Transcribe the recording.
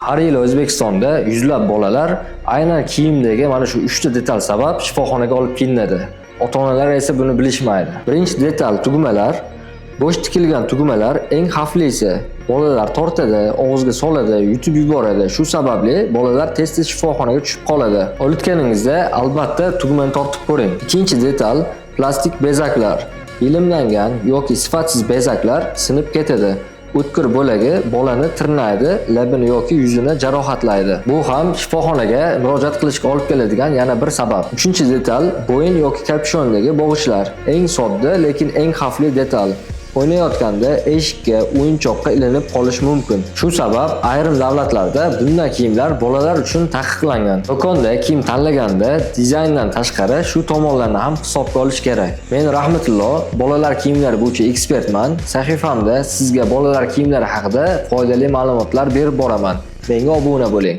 Har yili O'zbekistonda yuzlab bolalar aynan kiyimdagi mana shu 3 ta detal sabab shifoxonaga olib kelinadi. Ota-onalar esa buni bilishmaydi. Birinchi detal tugmalar. Bo'sh tikilgan tugmalar eng xavflisi. Bolalar tortadi, og'izga soladi, yutib yuboradi. Shu sababli bolalar tez-tez shifoxonaga tushib qoladi. Olutganingizda albatta tugmani tortib ko'ring. Ikkinchi detal plastik bezaklar. Ilimlangan yoki sifatsiz bezaklar sinib ketadi. O'tkir bo'lagi bolani tirnaydi, labini yoki yuzini jarohatlaydi. Bu ham shifoxonaga murojaat qilishga olib keladigan yana bir sabab. Uchinchi detal bo'yin yoki kapshondagi bog'ichlar. Eng sodda lekin eng xavfli detal. O'ynayotganda eshikka, o'yinchoqqa ilinib qolish mumkin. Shu sabab ayrim davlatlarda bunday kiyimlar bolalar uchun taqiqlangan. Do'konda kiyim tanlaganda dizayndan tashqari shu tomonlarni ham hisobga olish kerak. Men Rahmatullo, bolalar kiyimlari bo'yicha ekspertman. Sahifamda sizga bolalar kiyimlari haqida foydali ma'lumotlar berib boraman. Menga obuna bo'ling.